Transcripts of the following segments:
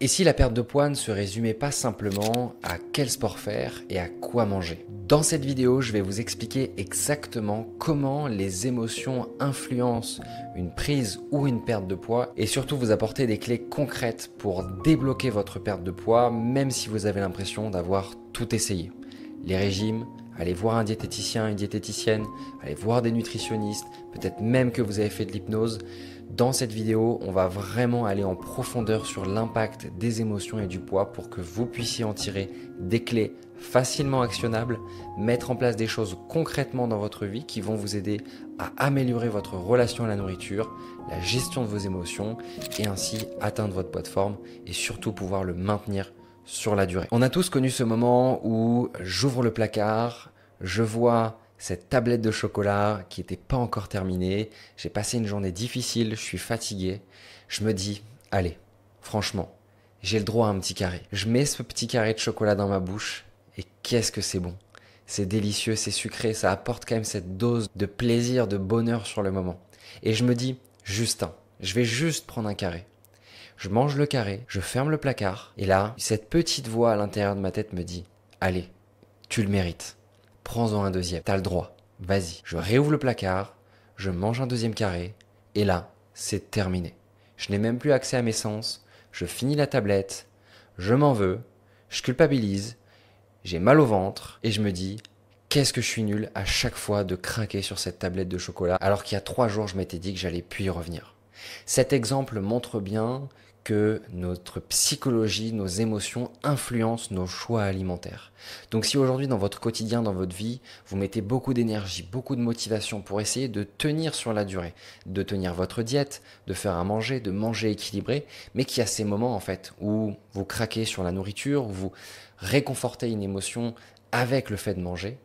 Et si la perte de poids ne se résumait pas simplement à quel sport faire et à quoi manger? Dans cette vidéo, je vais vous expliquer exactement comment les émotions influencent une prise ou une perte de poids et surtout vous apporter des clés concrètes pour débloquer votre perte de poids même si vous avez l'impression d'avoir tout essayé. Les régimes, allez voir un diététicien, une diététicienne, allez voir des nutritionnistes, peut-être même que vous avez fait de l'hypnose. Dans cette vidéo, on va vraiment aller en profondeur sur l'impact des émotions et du poids pour que vous puissiez en tirer des clés facilement actionnables, mettre en place des choses concrètement dans votre vie qui vont vous aider à améliorer votre relation à la nourriture, la gestion de vos émotions et ainsi atteindre votre poids de forme et surtout pouvoir le maintenir sur la durée. On a tous connu ce moment où j'ouvre le placard, je vois cette tablette de chocolat qui n'était pas encore terminée, j'ai passé une journée difficile, je suis fatigué, je me dis, allez, franchement, j'ai le droit à un petit carré. Je mets ce petit carré de chocolat dans ma bouche et qu'est-ce que c'est bon. C'est délicieux, c'est sucré, ça apporte quand même cette dose de plaisir, de bonheur sur le moment. Et je me dis, Justin, je vais juste prendre un carré. Je mange le carré, je ferme le placard et là, cette petite voix à l'intérieur de ma tête me dit, allez, tu le mérites. Prends-en un deuxième, t'as le droit, vas-y. Je réouvre le placard, je mange un deuxième carré, et là, c'est terminé. Je n'ai même plus accès à mes sens, je finis la tablette, je m'en veux, je culpabilise, j'ai mal au ventre, et je me dis, qu'est-ce que je suis nul à chaque fois de craquer sur cette tablette de chocolat, alors qu'il y a 3 jours, je m'étais dit que j'allais plus y revenir. Cet exemple montre bien que notre psychologie, nos émotions influencent nos choix alimentaires. Donc si aujourd'hui dans votre quotidien, dans votre vie, vous mettez beaucoup d'énergie, beaucoup de motivation pour essayer de tenir sur la durée, de tenir votre diète, de faire à manger, de manger équilibré, mais qu'il y a ces moments en fait où vous craquez sur la nourriture, où vous réconfortez une émotion avec le fait de manger,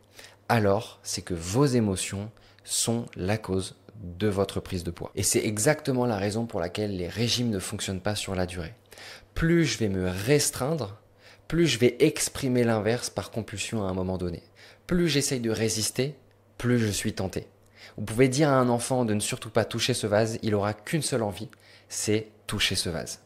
alors c'est que vos émotions sont la cause de votre prise de poids. Et c'est exactement la raison pour laquelle les régimes ne fonctionnent pas sur la durée. Plus je vais me restreindre, plus je vais exprimer l'inverse par compulsion à un moment donné. Plus j'essaye de résister, plus je suis tenté. Vous pouvez dire à un enfant de ne surtout pas toucher ce vase, il n'aura qu'une seule envie, c'est toucher ce vase.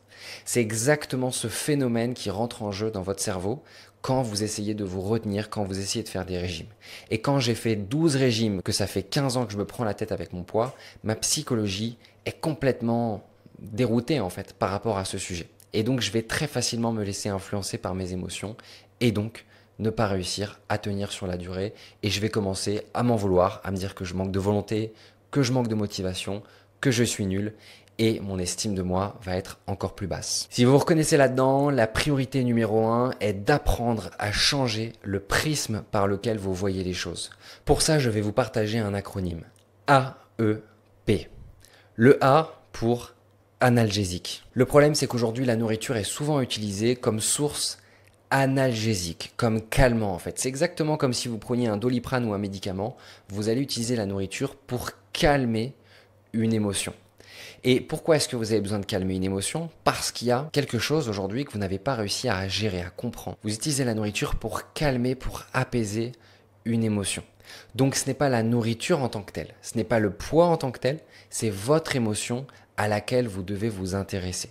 C'est exactement ce phénomène qui rentre en jeu dans votre cerveau quand vous essayez de vous retenir, quand vous essayez de faire des régimes. Et quand j'ai fait 12 régimes, que ça fait 15 ans que je me prends la tête avec mon poids, ma psychologie est complètement déroutée en fait par rapport à ce sujet. Et donc je vais très facilement me laisser influencer par mes émotions et donc ne pas réussir à tenir sur la durée. Et je vais commencer à m'en vouloir, à me dire que je manque de volonté, que je manque de motivation, que je suis nul. Et mon estime de moi va être encore plus basse. Si vous vous reconnaissez là-dedans, la priorité numéro 1 est d'apprendre à changer le prisme par lequel vous voyez les choses. Pour ça, je vais vous partager un acronyme. AEP. Le A pour analgésique. Le problème, c'est qu'aujourd'hui, la nourriture est souvent utilisée comme source analgésique, comme calmant en fait. C'est exactement comme si vous preniez un Doliprane ou un médicament, vous allez utiliser la nourriture pour calmer une émotion. Et pourquoi est-ce que vous avez besoin de calmer une émotion? Parce qu'il y a quelque chose aujourd'hui que vous n'avez pas réussi à gérer, à comprendre. Vous utilisez la nourriture pour calmer, pour apaiser une émotion. Donc ce n'est pas la nourriture en tant que telle, ce n'est pas le poids en tant que tel, c'est votre émotion à laquelle vous devez vous intéresser.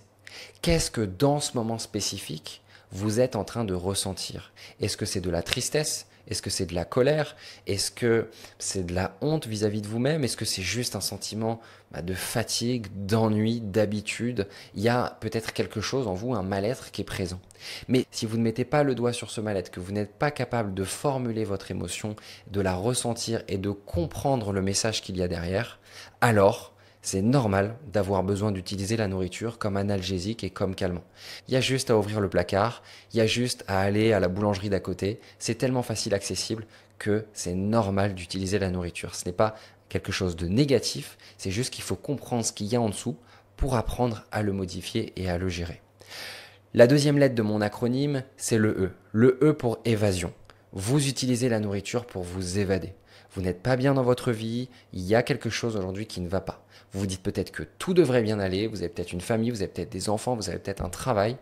Qu'est-ce que dans ce moment spécifique, vous êtes en train de ressentir? Est-ce que c'est de la tristesse? Est-ce que c'est de la colère? Est-ce que c'est de la honte vis-à-vis de vous-même? Est-ce que c'est juste un sentiment de fatigue, d'ennui, d'habitude? Il y a peut-être quelque chose en vous, un mal-être qui est présent. Mais si vous ne mettez pas le doigt sur ce mal-être, que vous n'êtes pas capable de formuler votre émotion, de la ressentir et de comprendre le message qu'il y a derrière, alors c'est normal d'avoir besoin d'utiliser la nourriture comme analgésique et comme calmant. Il y a juste à ouvrir le placard, il y a juste à aller à la boulangerie d'à côté. C'est tellement facile, accessible que c'est normal d'utiliser la nourriture. Ce n'est pas quelque chose de négatif, c'est juste qu'il faut comprendre ce qu'il y a en dessous pour apprendre à le modifier et à le gérer. La deuxième lettre de mon acronyme, c'est le E. Le E pour évasion. Vous utilisez la nourriture pour vous évader. Vous n'êtes pas bien dans votre vie, il y a quelque chose aujourd'hui qui ne va pas. Vous vous dites peut-être que tout devrait bien aller, vous avez peut-être une famille, vous avez peut-être des enfants, vous avez peut-être un travail,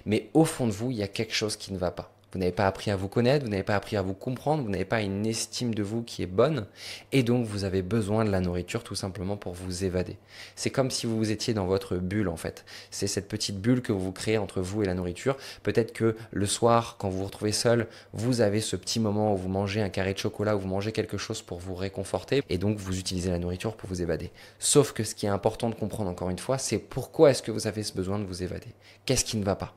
mais au fond de vous, il y a quelque chose qui ne va pas. Vous n'avez pas appris à vous connaître, vous n'avez pas appris à vous comprendre, vous n'avez pas une estime de vous qui est bonne et donc vous avez besoin de la nourriture tout simplement pour vous évader. C'est comme si vous étiez dans votre bulle en fait. C'est cette petite bulle que vous créez entre vous et la nourriture. Peut-être que le soir, quand vous vous retrouvez seul, vous avez ce petit moment où vous mangez un carré de chocolat, où vous mangez quelque chose pour vous réconforter et donc vous utilisez la nourriture pour vous évader. Sauf que ce qui est important de comprendre encore une fois, c'est pourquoi est-ce que vous avez ce besoin de vous évader? Qu'est-ce qui ne va pas?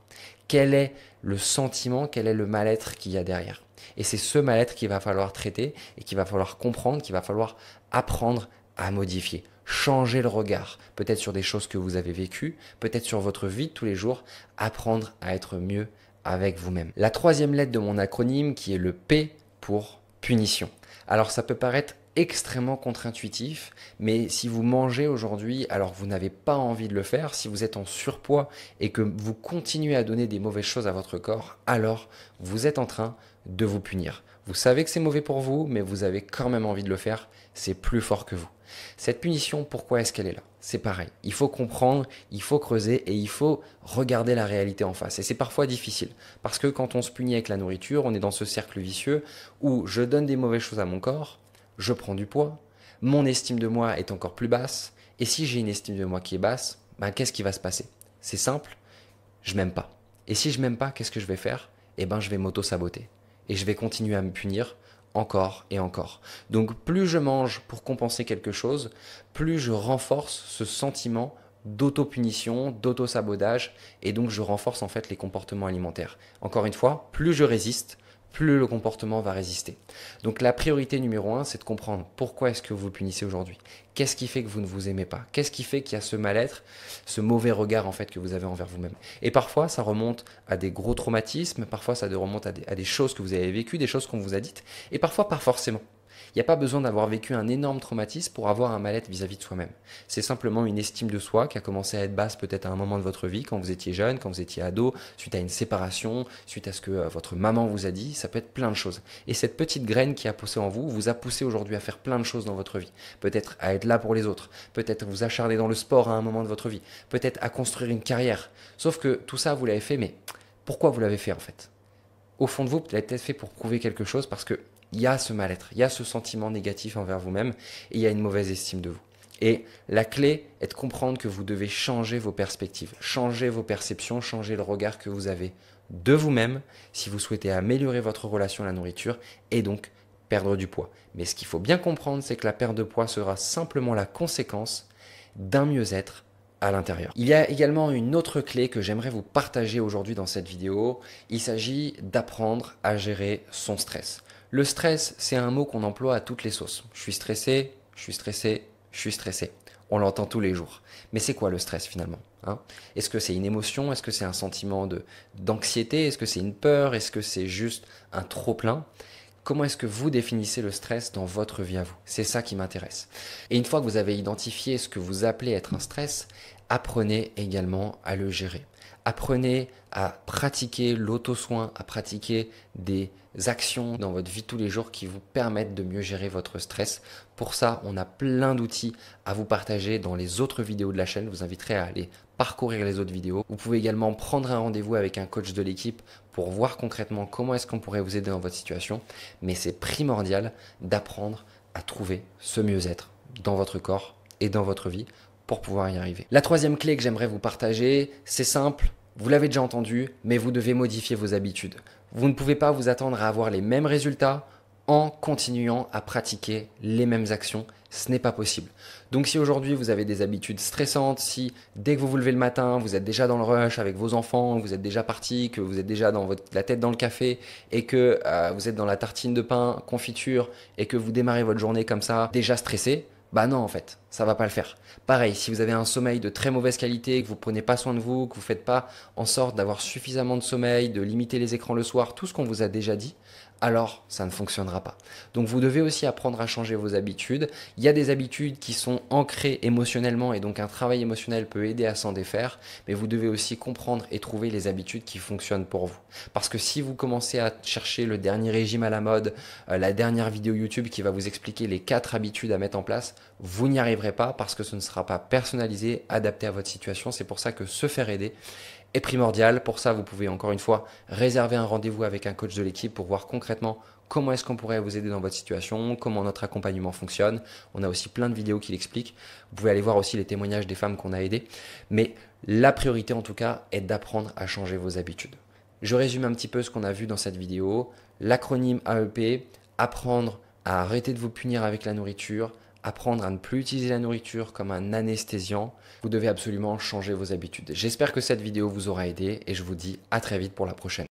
Quel est le sentiment, quel est le mal-être qu'il y a derrière? Et c'est ce mal-être qu'il va falloir traiter et qu'il va falloir comprendre, qu'il va falloir apprendre à modifier. Changer le regard, peut-être sur des choses que vous avez vécues, peut-être sur votre vie de tous les jours, apprendre à être mieux avec vous-même. La troisième lettre de mon acronyme qui est le P pour punition. Alors ça peut paraître extrêmement contre-intuitif, mais si vous mangez aujourd'hui alors que vous n'avez pas envie de le faire, si vous êtes en surpoids et que vous continuez à donner des mauvaises choses à votre corps, alors vous êtes en train de vous punir. Vous savez que c'est mauvais pour vous, mais vous avez quand même envie de le faire, c'est plus fort que vous. Cette punition, pourquoi est-ce qu'elle est là? C'est pareil, il faut comprendre, il faut creuser et il faut regarder la réalité en face. Et c'est parfois difficile, parce que quand on se punit avec la nourriture, on est dans ce cercle vicieux où je donne des mauvaises choses à mon corps, je prends du poids, mon estime de moi est encore plus basse, et si j'ai une estime de moi qui est basse, ben qu'est-ce qui va se passer? C'est simple, je m'aime pas. Et si je m'aime pas, qu'est-ce que je vais faire? Eh ben je vais m'auto-saboter. Et je vais continuer à me punir encore et encore. Donc plus je mange pour compenser quelque chose, plus je renforce ce sentiment d'auto-punition, d'auto-sabotage, et donc je renforce en fait les comportements alimentaires. Encore une fois, plus je résiste, plus le comportement va résister. Donc la priorité numéro 1, c'est de comprendre pourquoi est-ce que vous vous punissez aujourd'hui. Qu'est-ce qui fait que vous ne vous aimez pas? Qu'est-ce qui fait qu'il y a ce mal-être, ce mauvais regard en fait que vous avez envers vous-même? Et parfois, ça remonte à des gros traumatismes, parfois ça remonte à des choses que vous avez vécues, des choses qu'on vous a dites, et parfois pas forcément. Il n'y a pas besoin d'avoir vécu un énorme traumatisme pour avoir un mal-être vis-à-vis de soi-même. C'est simplement une estime de soi qui a commencé à être basse peut-être à un moment de votre vie, quand vous étiez jeune, quand vous étiez ado, suite à une séparation, suite à ce que votre maman vous a dit, ça peut être plein de choses. Et cette petite graine qui a poussé en vous, vous a poussé aujourd'hui à faire plein de choses dans votre vie. Peut-être à être là pour les autres, peut-être vous acharner dans le sport à un moment de votre vie, peut-être à construire une carrière. Sauf que tout ça, vous l'avez fait, mais pourquoi vous l'avez fait en fait? Au fond de vous, vous l'avez peut-être fait pour prouver quelque chose parce que il y a ce mal-être, il y a ce sentiment négatif envers vous-même et il y a une mauvaise estime de vous. Et la clé est de comprendre que vous devez changer vos perspectives, changer vos perceptions, changer le regard que vous avez de vous-même si vous souhaitez améliorer votre relation à la nourriture et donc perdre du poids. Mais ce qu'il faut bien comprendre, c'est que la perte de poids sera simplement la conséquence d'un mieux-être à l'intérieur. Il y a également une autre clé que j'aimerais vous partager aujourd'hui dans cette vidéo. Il s'agit d'apprendre à gérer son stress. Le stress, c'est un mot qu'on emploie à toutes les sauces. Je suis stressé, je suis stressé, je suis stressé. On l'entend tous les jours. Mais c'est quoi le stress finalement, hein? Est-ce que c'est une émotion? Est-ce que c'est un sentiment d'anxiété? Est-ce que c'est une peur? Est-ce que c'est juste un trop-plein? Comment est-ce que vous définissez le stress dans votre vie à vous? C'est ça qui m'intéresse. Et une fois que vous avez identifié ce que vous appelez être un stress, apprenez également à le gérer. Apprenez à pratiquer l'auto-soin, à pratiquer des actions dans votre vie de tous les jours qui vous permettent de mieux gérer votre stress. Pour ça, on a plein d'outils à vous partager dans les autres vidéos de la chaîne. Je vous inviterai à aller parcourir les autres vidéos. Vous pouvez également prendre un rendez-vous avec un coach de l'équipe pour voir concrètement comment est-ce qu'on pourrait vous aider dans votre situation. Mais c'est primordial d'apprendre à trouver ce mieux-être dans votre corps et dans votre vie pour pouvoir y arriver. La troisième clé que j'aimerais vous partager, c'est simple, vous l'avez déjà entendu, mais vous devez modifier vos habitudes. Vous ne pouvez pas vous attendre à avoir les mêmes résultats en continuant à pratiquer les mêmes actions. Ce n'est pas possible. Donc si aujourd'hui vous avez des habitudes stressantes, si dès que vous vous levez le matin, vous êtes déjà dans le rush avec vos enfants, vous êtes déjà parti, que vous êtes déjà dans la tête dans le café et que vous êtes dans la tartine de pain, confiture et que vous démarrez votre journée comme ça, déjà stressé, bah non en fait, ça va pas le faire. Pareil, si vous avez un sommeil de très mauvaise qualité, que vous prenez pas soin de vous, que vous faites pas en sorte d'avoir suffisamment de sommeil, de limiter les écrans le soir, tout ce qu'on vous a déjà dit, alors ça ne fonctionnera pas. Donc vous devez aussi apprendre à changer vos habitudes. Il y a des habitudes qui sont ancrées émotionnellement et donc un travail émotionnel peut aider à s'en défaire, mais vous devez aussi comprendre et trouver les habitudes qui fonctionnent pour vous. Parce que si vous commencez à chercher le dernier régime à la mode, la dernière vidéo YouTube qui va vous expliquer les 4 habitudes à mettre en place, vous n'y arriverez pas parce que ce ne sera pas personnalisé, adapté à votre situation. C'est pour ça que se faire aider est primordial. Pour ça, vous pouvez encore une fois réserver un rendez-vous avec un coach de l'équipe pour voir concrètement comment est-ce qu'on pourrait vous aider dans votre situation, comment notre accompagnement fonctionne. On a aussi plein de vidéos qui l'expliquent. Vous pouvez aller voir aussi les témoignages des femmes qu'on a aidées. Mais la priorité en tout cas est d'apprendre à changer vos habitudes. Je résume un petit peu ce qu'on a vu dans cette vidéo. L'acronyme AEP, apprendre à arrêter de vous punir avec la nourriture, apprendre à ne plus utiliser la nourriture comme un anesthésiant. Vous devez absolument changer vos habitudes. J'espère que cette vidéo vous aura aidé et je vous dis à très vite pour la prochaine.